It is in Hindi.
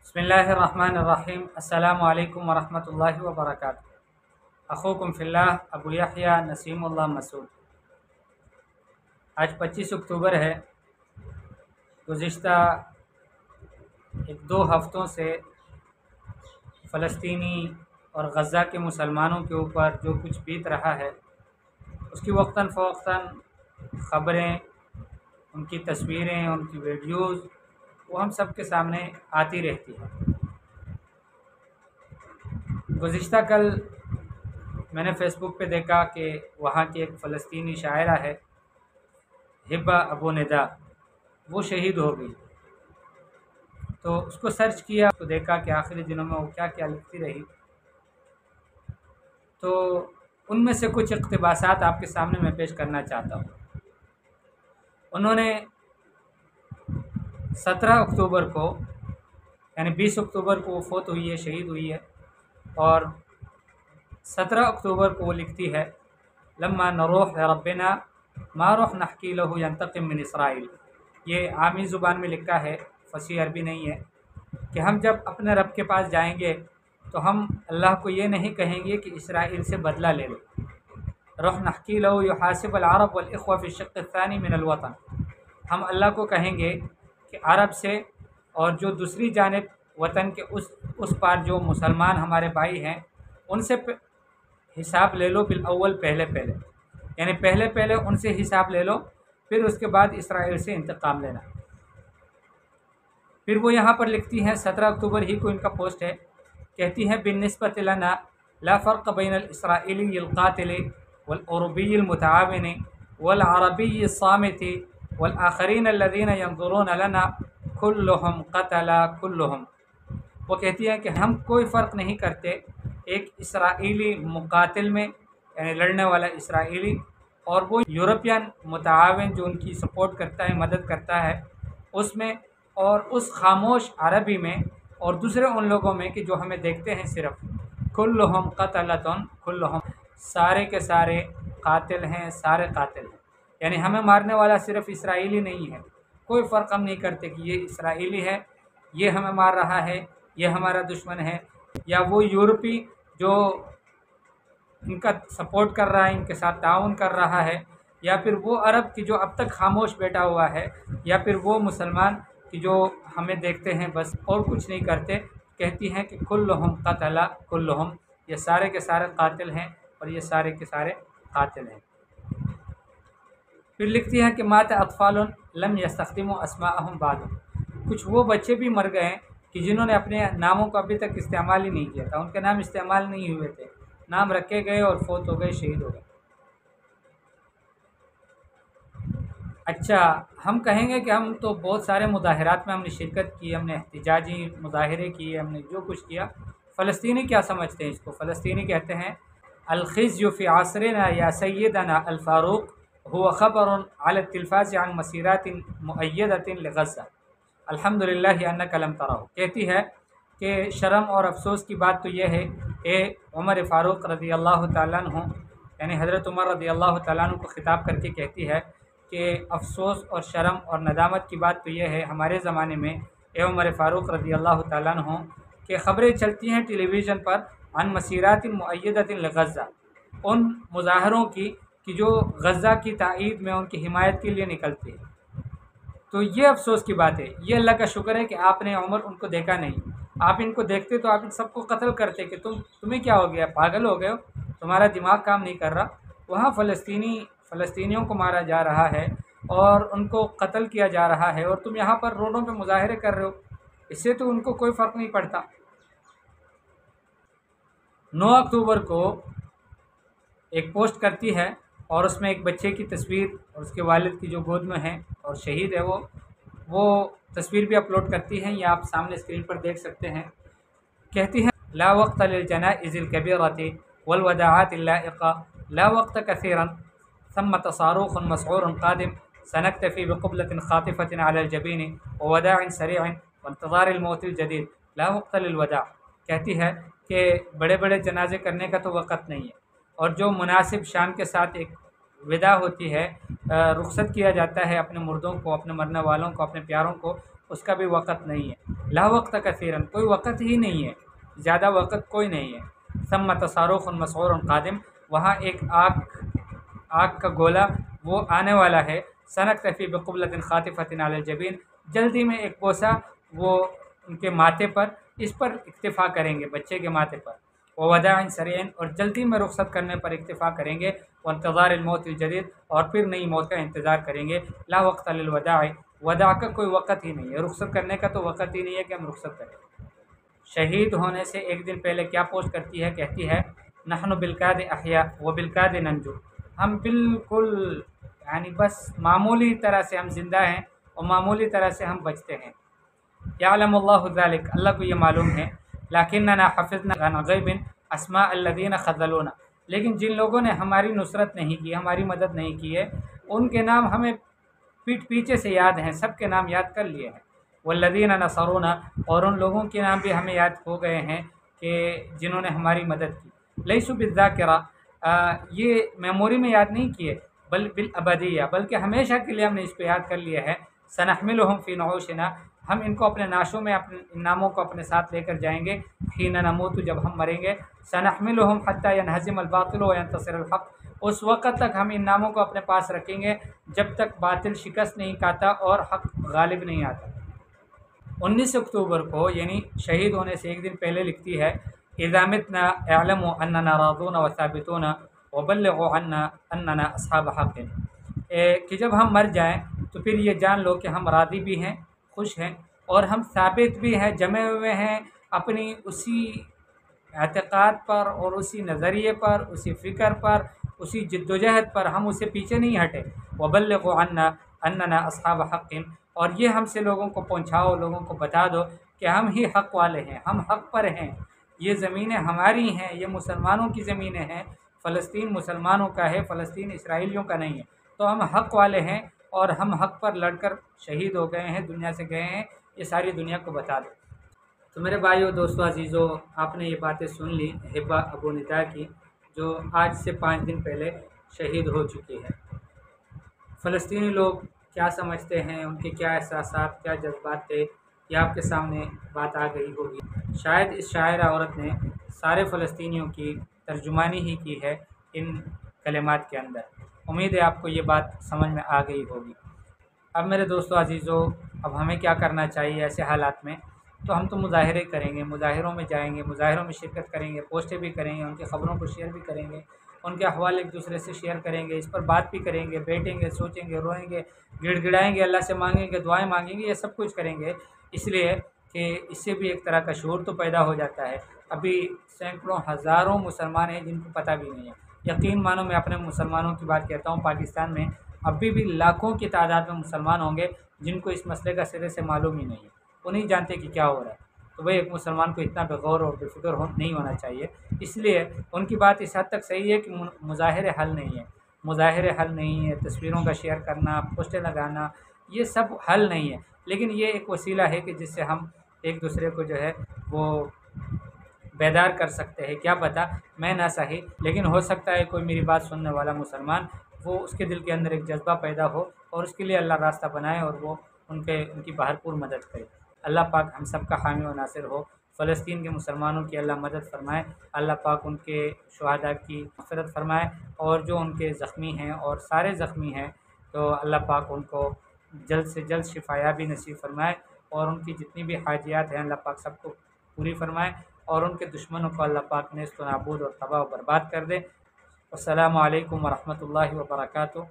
बिस्मिल्लाहिर्रहमानिर्रहीम। अस्सलामु अलैकुम वरहमतुल्लाहि वबरकातुहू। अखूकुम फिल्लाह अबू यहया नसीमुल्लाह मसूद। आज 25 अक्टूबर है। गुज़िश्ता एक दो हफ़्तों से फ़लस्तीनी और गज़ा के मुसलमानों के ऊपर जो कुछ बीत रहा है उसकी वक्तन फ़वक्तन ख़बरें, उनकी तस्वीरें, उनकी वीडियोज़ वो हम सब के सामने आती रहती है। गुज़िश्ता कल मैंने फ़ेसबुक पे देखा कि वहाँ की एक फ़लस्तीनी शायरा है हिब्बा अबू निदा, वो शहीद हो गई। तो उसको सर्च किया तो देखा कि आखिरी दिनों में वो क्या क्या लिखती रही। तो उनमें से कुछ इक़्तिबासात आपके सामने मैं पेश करना चाहता हूँ। उन्होंने 17 अक्टूबर को यानी 20 अक्टूबर को वो फ़ौत हुई है, शहीद हुई है, और 17 अक्टूबर को वो लिखती है लम्मा नरूह रब्बिना मा रूह नहकी लहू यंतक़िम मिन इसराइल। ये आमी ज़ुबान में लिखा है, फ़सी अरबी नहीं है, कि हम जब अपने रब के पास जाएंगे तो हम अल्लाह को ये नहीं कहेंगे कि इसराइल से बदला ले लो। रूह नहकी लहू युहासिब अल अरब वल इख्वा फ़ी शिक़्क़ अत्तानी मिन अल वतन। हम अल्लाह को कहेंगे कि अरब से और जो दूसरी जानिब वतन के उस पार जो मुसलमान हमारे भाई हैं उनसे हिसाब ले लो बिल अव्वल, पहले पहले, यानी पहले पहले उनसे हिसाब ले लो, फिर उसके बाद इसराइल से इंतकाम लेना। फिर वो यहाँ पर लिखती हैं, 17 अक्टूबर ही को इनका पोस्ट है, कहती हैं बिन्निस्बत लना ला फ़र्क़ बैनल इसराइली क़ातिल वल उरबी मुतआविन वल अरबी सामित वल आखरीन अल्लज़ीना यंज़ुरून लना कुल्लुहुम क़तला कुल्लुहुम। वो कहती है कि हम कोई फ़र्क नहीं करते एक इसराइली मुकातिल में, यानी लड़ने वाला इसराइली, और वो यूरोपियन मुताविन जो उनकी सपोर्ट करता है, मदद करता है उसमें, और उस खामोश अरबी में, और दूसरे उन लोगों में कि जो हमें देखते हैं सिर्फ कुल्लुहुम क़तलतुन कुल्लुहुम, सारे के सारे कातिल हैं, सारे कातिल हैं। यानी हमें मारने वाला सिर्फ इसराइली नहीं है, कोई फ़र्क हम नहीं करते कि ये इसराइली है, ये हमें मार रहा है, ये हमारा दुश्मन है, या वो यूरोपी जो इनका सपोर्ट कर रहा है, इनके साथ ताउन कर रहा है, या फिर वो अरब की जो अब तक खामोश बैठा हुआ है, या फिर वो मुसलमान कि जो हमें देखते हैं बस और कुछ नहीं करते। कहती हैं कि कुल्लुहुम क़तला कुल्लुहुम, ये सारे के सारे कातिल हैं और ये सारे के सारे कातिल हैं। फिर लिखती हैं कि मात अतफ़ालुन लम यस्तख़दिमु अस्माअहुम बाद, कुछ वो बच्चे भी मर गए कि जिन्होंने अपने नामों को अभी तक इस्तेमाल ही नहीं किया था, उनके नाम इस्तेमाल नहीं हुए थे, नाम रखे गए और फौत हो गए, शहीद हो गए। अच्छा, हम कहेंगे कि हम तो बहुत सारे मुज़ाहिरात में हमने शिरकत की, हमने एहतिजाजी मुज़ाहिरे किए, हमने जो कुछ किया। फ़लस्तीनी क्या समझते हैं इसको? फ़लस्तीनी कहते हैं अल-ख़िज़्यु फ़ी असरिना या सय्यदना अल-फ़ारूक़ हुवा ख़बरुन अला तिलफ़ाज़ अन मसीरातिन मुअय्यदतिन लिग़ज़्ज़ा अल्हम्दुलिल्लाहि अन्नका लम तराहु। कहती है कि शर्म और अफसोस की बात तो यह है कि उमर फ़ारूक़ रज़ी अल्लाह तआला अन्हु, यानी हज़रत उमर रज़ी अल्लाह तआला अन्हु को ख़िताब करके कहती है कि अफसोस और शर्म और नदामत की बात तो यह है हमारे ज़माने में, ए उमर फ़ारूक़ रज़ी अल्लाह तआला अन्हु, कि ख़बरें चलती हैं टेलीविज़न पर अन मसीरातिन मुअय्यदतिन लिग़ज़्ज़ा, उन मुज़ाहरों की कि जो गज़ा की ताईद में, उनकी हिमायत के लिए निकलती है। तो ये अफसोस की बात है। ये अल्लाह का शुक्र है कि आपने उमर उनको देखा नहीं। आप इनको देखते तो आप इन सबको कत्ल करते कि तुम्हें क्या हो गया, पागल हो गए हो, तुम्हारा दिमाग काम नहीं कर रहा। वहाँ फ़लस्तीनियों को मारा जा रहा है और उनको कत्ल किया जा रहा है, और तुम यहाँ पर रोडों पे मुज़ाहरे कर रहे हो, इससे तो उनको कोई फ़र्क नहीं पड़ता। 9 अक्टूबर को एक पोस्ट करती है और उसमें एक बच्चे की तस्वीर और उसके वालिद की जो गोद में है और शहीद है वो तस्वीर भी अपलोड करती हैं। ये आप सामने स्क्रीन पर देख सकते हैं। कहती हैं ला वक्त लिल-जनाइज़िल कबीरति वल वदाआतिल लाइक़ा ला वक्त कसीरन सम्म तसारुख़ुन मस्ऊरुन क़ादिम सनक्तफ़ी बिक़ुबलतिन ख़ातिफ़तिन अलल जबीन व वदाइन सरीअन व इंतज़ारिल मौतिल जदीद ला वक्त लिल-वदा। कहती है कि बड़े बड़े जनाजे करने का तो वक़्त नहीं है, और जो मुनासिब शान के साथ एक विदा होती है, रुखसत किया जाता है अपने मुर्दों को, अपने मरने वालों को, अपने प्यारों को, उसका भी वक़्त नहीं है। ला वक़्त कसीरन, कोई वक़्त ही नहीं है, ज़्यादा वक़्त कोई नहीं है। सम्मा तसारुख़ुन मसऊरुन क़ादिम, वहाँ एक आग का गोला वो आने वाला है। सनक्तफ़ी बिक़ुब्लतिन ख़ातिफ़तिन अलल जबीन, जल्दी में एक बोसा वो उनके माथे पर, इस पर इक्तिफ़ा करेंगे, बच्चे के माथे पर। व वदाइन सरीन, और जल्दी में रुख़सत करने पर इक्तिफ़ा करेंगे। व इंतज़ारिल मौतिल जदीद, और फिर नई मौत का इंतज़ार करेंगे। ला वक़्त लिल वदाई, वदा का कोई वक़्त ही नहीं है, रुख़सत करने का तो वक़्त ही नहीं है कि हम रुख़सत करें। शहीद होने से एक दिन पहले क्या पोस्ट करती है, कहती है नहनु बिलकाद अहया व बिलकाद नंजू, हम बिल्कुल यानी बस मामूली तरह से हम ज़िंदा हैं और मामूली तरह से हम बचते हैं। यालमुल्लाहु ज़ालिक, अल्लाह को ये मालूम है। लाकिन्नना हफ़िज़ना अन ग़ैबिन अस्मा अल्लज़ीना ख़ज़लूना, लेकिन जिन लोगों ने हमारी नुसरत नहीं की, हमारी मदद नहीं की है, उनके नाम हमें पीठ पीछे से याद हैं, सब के नाम याद कर लिए हैं। वल्लज़ीना नसरूना, और उन लोगों के नाम भी हमें याद हो गए हैं कि जिन्होंने हमारी मदद की। लैसु बिज़्ज़ाकिरा, ये मेमोरी में याद नहीं किए, बल बिल अबदिया, बल्कि हमेशा के लिए हमने इसको याद कर लिया है। सनहमिलुहुम फ़ी नऊशिना, हम इनको अपने नाशों में, अपने इन नामों को अपने साथ लेकर जाएंगे। हीन नमूतु, जब हम मरेंगे। सनहमिलुहुम हत्ता यनहज़िमल बातिल व यंतसिरल हक़, उस वक़्त तक हम इन नामों को अपने पास रखेंगे जब तक बातिल शिकस्त नहीं खाता और हक़ गालिब नहीं आता। 19 अक्टूबर को, यानी शहीद होने से एक दिन पहले, लिखती है इज़ा मितना अअलमु अन्नना राज़ून व साबितून व बल्लिगू अन्ना अन्नना अस्हाब हक़्क़िन, कि जब हम मर जाएं तो फिर ये जान लो कि हम राज़ी भी हैं, खुश हैं, और हम साबित भी हैं, जमे हुए हैं अपनी उसी एतक़ाद पर और उसी नज़रिए पर, उसी फ़िक्र पर, उसी जिद्दोजहद पर, हम उससे पीछे नहीं हटे। वबल्लिगू अन्ना अन्नना अस्हाब हक़्क़िन, और ये हमसे लोगों को पहुँचाओ, लोगों को बता दो कि हम ही हक़ वाले हैं, हम हक़ पर हैं, ये ज़मीनें हमारी हैं, ये मुसलमानों की ज़मीनें हैं, फ़लस्तीन मुसलमानों का है, फ़लस्तीन इसराइलियों का नहीं है। तो हम हक़ वाले हैं और हम हक़ पर लड़कर शहीद हो गए हैं, दुनिया से गए हैं, ये सारी दुनिया को बता दो। तो मेरे भाइयों, दोस्तों, अजीज़ों, आपने ये बातें सुन ली हिब्बा अबू निदा की, जो आज से 5 दिन पहले शहीद हो चुकी है। फ़लस्तीनी लोग क्या समझते हैं, उनके क्या एहसासात, क्या जज्बात थे, ये आपके सामने बात आ गई होगी। शायद इस शायरा औरत ने सारे फ़लस्तीनियों की तर्जुमानी ही की है इन कलिमात के अंदर। उम्मीद है आपको ये बात समझ में आ गई होगी। अब मेरे दोस्तों अजीज़ों, अब हमें क्या करना चाहिए ऐसे हालात में? तो हम तो मुज़ाहिरे करेंगे, मुज़ाहिरों में जाएंगे, मुज़ाहिरों में शिरकत करेंगे, पोस्टें भी करेंगे, उनकी ख़बरों को शेयर भी करेंगे, उनके अहवाल एक दूसरे से शेयर करेंगे, इस पर बात भी करेंगे, बैठेंगे, सोचेंगे, रोएंगे, गिड़गिड़ाएंगे, अल्लाह से मांगेंगे, दुआएं मांगेंगे, ये सब कुछ करेंगे, इसलिए कि इससे भी एक तरह का शऊर तो पैदा हो जाता है। अभी सैकड़ों हज़ारों मुसलमान हैं जिनको पता भी नहीं है। यकीन मानो, मैं अपने मुसलमानों की बात कहता हूँ, पाकिस्तान में अभी भी लाखों की तादाद में मुसलमान होंगे जिनको इस मसले का सिरे से मालूम ही नहीं है, वो नहीं जानते कि क्या हो रहा है। तो भाई, एक मुसलमान को इतना बेगौर और बेफिक्र नहीं होना चाहिए। इसलिए उनकी बात इस हद तक सही है कि मुज़ाहिरे हल नहीं है, मुज़ाहिरे हल नहीं है, तस्वीरों का शेयर करना, पोस्टें लगाना, ये सब हल नहीं है। लेकिन ये एक वसीला है कि जिससे हम एक दूसरे को जो है वो बेदार कर सकते हैं। क्या पता, मैं ना सही, लेकिन हो सकता है कोई मेरी बात सुनने वाला मुसलमान, वो उसके दिल के अंदर एक जज्बा पैदा हो और उसके लिए अल्लाह रास्ता बनाए और वो उनकी भरपूर मदद करे। अल्लाह पाक हम सब का हामी व नासिर हो। फ़लस्तीन के मुसलमानों की अल्लाह मदद फ़रमाए, अल्लाह पाक उनके शुहदा की मग़फ़िरत फ़रमाए, और जो उनके ज़ख्मी हैं और सारे ज़ख्मी हैं तो अल्लाह पाक उनको जल्द से जल्द शिफ़ायाबी नसीब फ़रमाए, और उनकी जितनी भी हाजियात हैं अल्लाह पाक सबको पूरी फ़रमाए, और उनके दुश्मनों को अल्लाह पाक नेस्त व नाबूद और तबाह व बर्बाद कर दे। अस्सलामु अलैकुम व रहमतुल्लाहि व बरकातुहू।